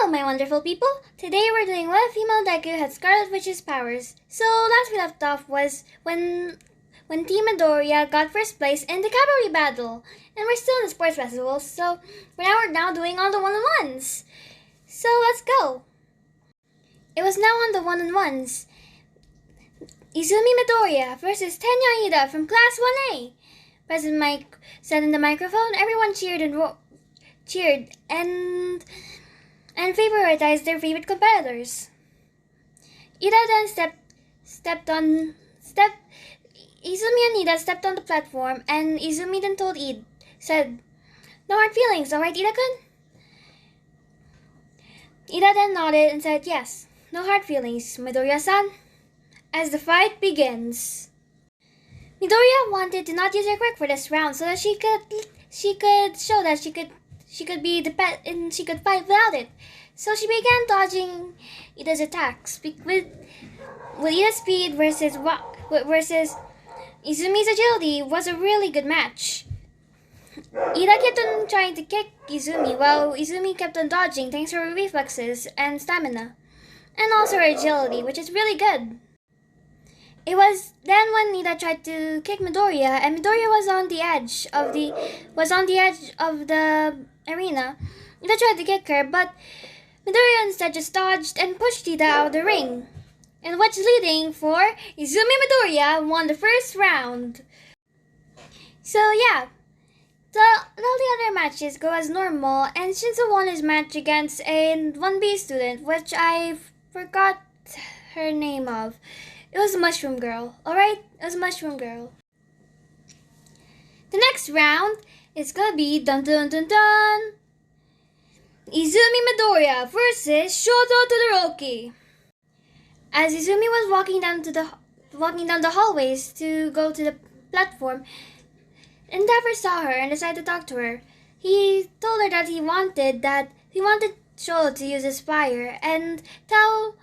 Hello, my wonderful people! Today we're doing what female Deku had Scarlet Witch's powers. So last we left off was when Team Midoriya got first place in the cavalry battle. And we're still in the sports festival, so we're now doing all the one-on-ones. So let's go! It was now on the one-on-ones. Izumi Midoriya versus Tenya Ida from Class 1A. President Mike said in the microphone. Everyone cheered and favoritized their favorite competitors. Ida then Izumi and Ida stepped on the platform, and Izumi then said, "No hard feelings, alright, Ida-kun?" Ida then nodded and said, "Yes, no hard feelings, Midoriya-san." As the fight begins. Midoriya wanted to not use her quirk for this round so that she could show that she could be the pet and she could fight without it. So she began dodging Ida's attacks with Ida's speed versus Izumi's agility was a really good match. Ida kept on trying to kick Izumi while Izumi kept on dodging thanks to her reflexes and stamina, and also her agility, which is really good. It was then when Ida tried to kick Midoriya, and Midoriya was on the edge of the arena. Ida tried to kick her, but Midoriya instead just dodged and pushed Ida out of the ring, and which leading for Izumi Midoriya won the first round. So yeah, all the other matches go as normal, and Shinzo won his match against a 1B student, which I forgot her name of. It was a Mushroom Girl, alright? It was a Mushroom Girl. The next round is gonna be dun dun dun dun. Izumi Midoriya versus Shoto Todoroki. As Izumi was walking down the hallways to go to the platform, Endeavor saw her and decided to talk to her. He told her that he wanted Shoto to use his fire and told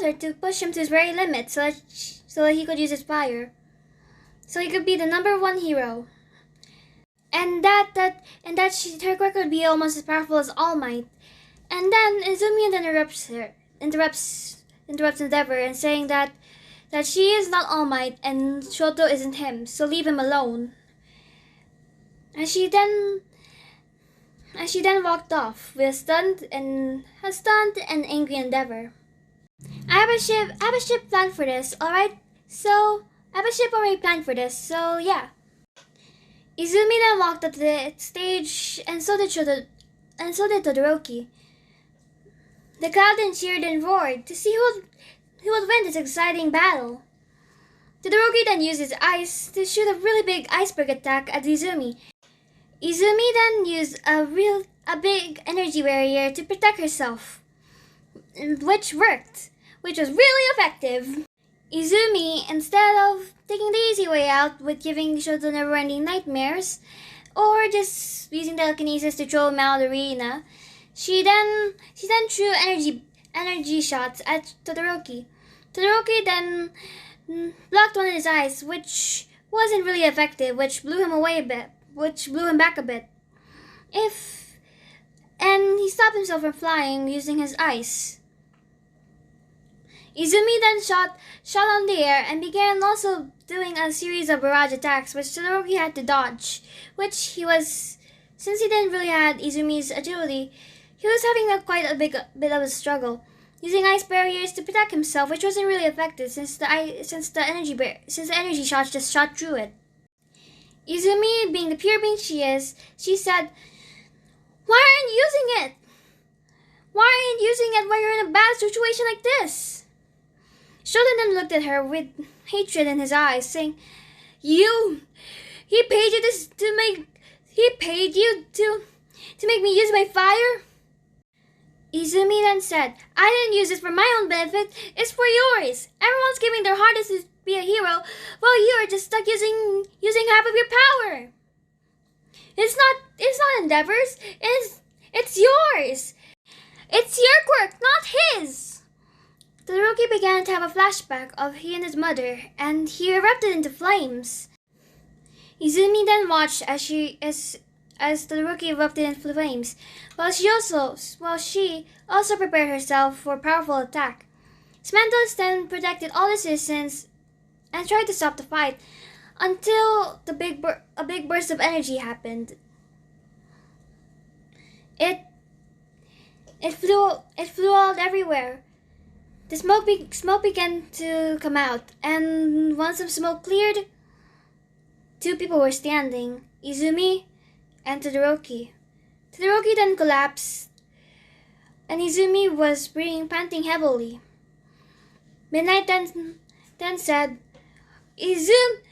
her to push him to his very limit so that he could use his fire, so he could be the #1 hero, and that her quirk would be almost as powerful as All Might. And then Izumi interrupts Endeavor and saying that she is not All Might and Shoto isn't him, so leave him alone. As she then walked off with a stunned and angry Endeavor. I have a ship planned for this, alright? So, I have a ship already planned for this, so yeah. Izumi then walked up to the stage, and so did Todoroki. The crowd then cheered and roared to see who would win this exciting battle. Todoroki then used his ice to shoot a really big iceberg attack at Izumi. Izumi then used a big energy barrier to protect herself, which worked, which was really effective. Izumi, instead of taking the easy way out with giving Shoto never-ending nightmares, or just using telekinesis to throw him out of the arena, she then threw energy shots at Todoroki. Todoroki then blocked one of his eyes, which wasn't really effective, which blew him back a bit. And he stopped himself from flying using his ice. Izumi then shot on the air and began also doing a series of barrage attacks, which Todoroki had to dodge, since he didn't really have Izumi's agility, he was having quite a bit of a struggle, using ice barriers to protect himself, which wasn't really effective since the energy shots just shot through it. Izumi, being the pure being she is, she said, "Why aren't you using it? Why aren't you using it when you're in a bad situation like this?" Shoto then looked at her with hatred in his eyes, saying, He paid you to make me use my fire?" Izumi then said, "I didn't use it for my own benefit, it's for yours. Everyone's giving their hardest to be a hero, while you're just stuck using half of your power. It's not Endeavor's, it's yours. It's your quirk, not his." Todoroki began to have a flashback of he and his mother, and he erupted into flames. Izumi then watched as as the rookie erupted in flames, while she also prepared herself for a powerful attack. Smantos then protected all the citizens and tried to stop the fight until a big burst of energy happened. It flew out everywhere. The smoke began to come out, and once the smoke cleared, two people were standing, Izumi and Todoroki. Todoroki then collapsed, and Izumi was panting heavily. Midnight then said, Izumi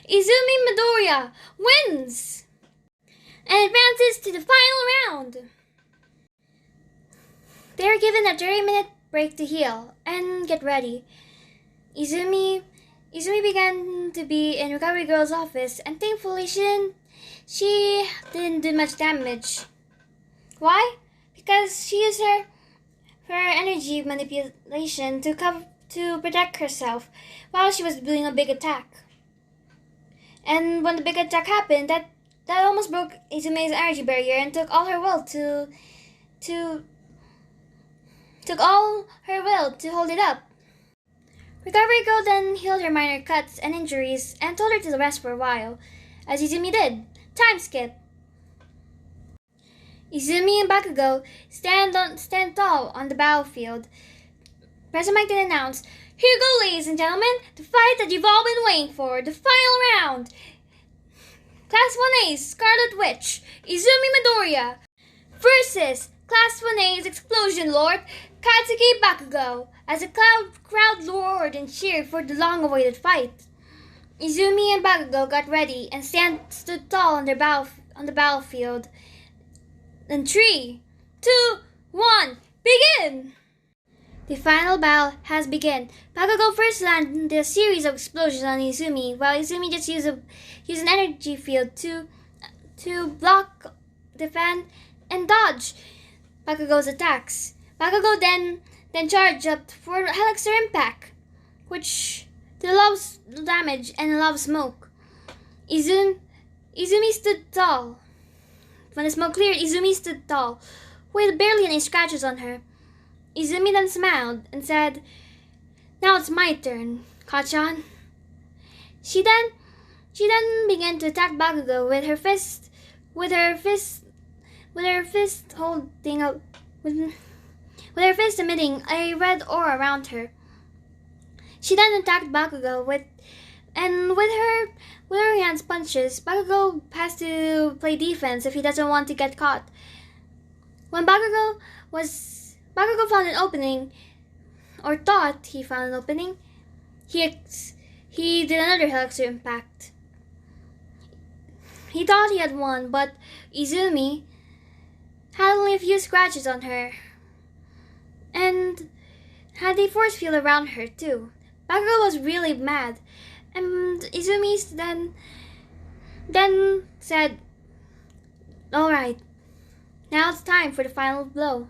Midoriya wins and advances to the final round. They are given a 30-minute break to heal and get ready. Izumi began to be in Recovery Girl's office, and thankfully she didn't do much damage. Why? Because she used her energy manipulation to protect herself while she was doing a big attack. And when the big attack happened, that almost broke Izumi's energy barrier and took all her will to hold it up. Recovery Girl then healed her minor cuts and injuries and told her to rest for a while, as Izumi did. Time skip. Izumi and Bakugo stand tall on the battlefield. President Mike then announced, "Here you go, ladies and gentlemen, the fight that you've all been waiting for, the final round. Class 1A's Scarlet Witch, Izumi Midoriya, versus Class 1A's Explosion Lord, Katsuki Bakugo," as the crowd roared and cheered for the long-awaited fight. Izumi and Bakugo got ready and stood tall on the battlefield. In 3, 2, 1, begin! The final battle has begun. Bakugo first landed a series of explosions on Izumi, while Izumi just used an energy field to block, defend, and dodge Bakugo's attacks. Bakugo then charged up for Helixer Impact, which did a lot of damage and a lot of smoke. Izumi stood tall. When the smoke cleared, Izumi stood tall, with barely any scratches on her. Izumi then smiled and said, "Now it's my turn, Kachan." She then began to attack Bakugo with her fist emitting a red aura around her. She then attacked Bakugo with her hands punches. Bakugo has to play defense if he doesn't want to get caught. When Bakugo found an opening, or thought he found an opening, he did another Helixer Impact. He thought he had won, but Izumi had only a few scratches on her, and had a force field around her too. Bakugo was really mad, and Izumi then said, "Alright, now it's time for the final blow."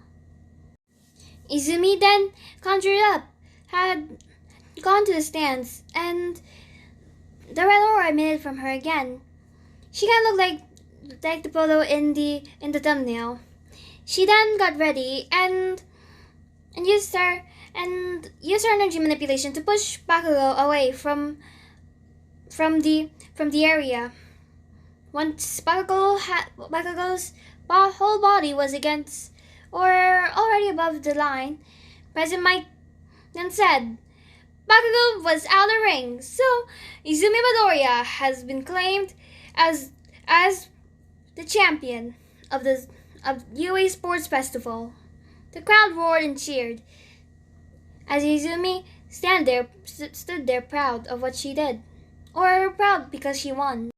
Izumi then conjured up, had gone to the stands, and the red aura emitted from her again. She kind of looked like the photo in the thumbnail. She then got ready and used her energy manipulation to push Bakugo away from the area. Once Bakugo's whole body was against or already above the line, President Mike then said, "Bakugo was out of the ring, so Izumi Midoriya has been claimed as the champion of UA Sports Festival." The crowd roared and cheered as Izumi stood there proud of what she did, or proud because she won.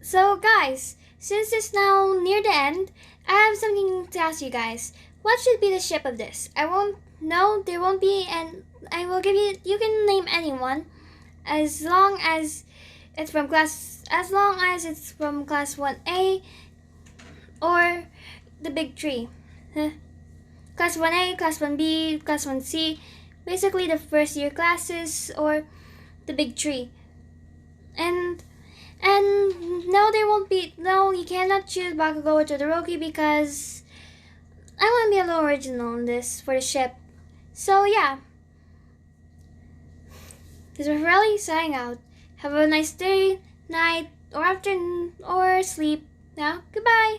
So guys, since it's now near the end, I have something to ask you guys. What should be the ship of this? I won't know. There won't be, and I will give you. You can name anyone, as long as it's from class 1A or the big three. Class 1A, class 1B, class 1C, basically the first year classes or the big three. And And no, there won't be. No, you cannot choose Bakugo or Todoroki because I want to be a little original in this for the ship. So yeah, this is Rally signing out. Have a nice day, night, or afternoon, or sleep. Now, goodbye.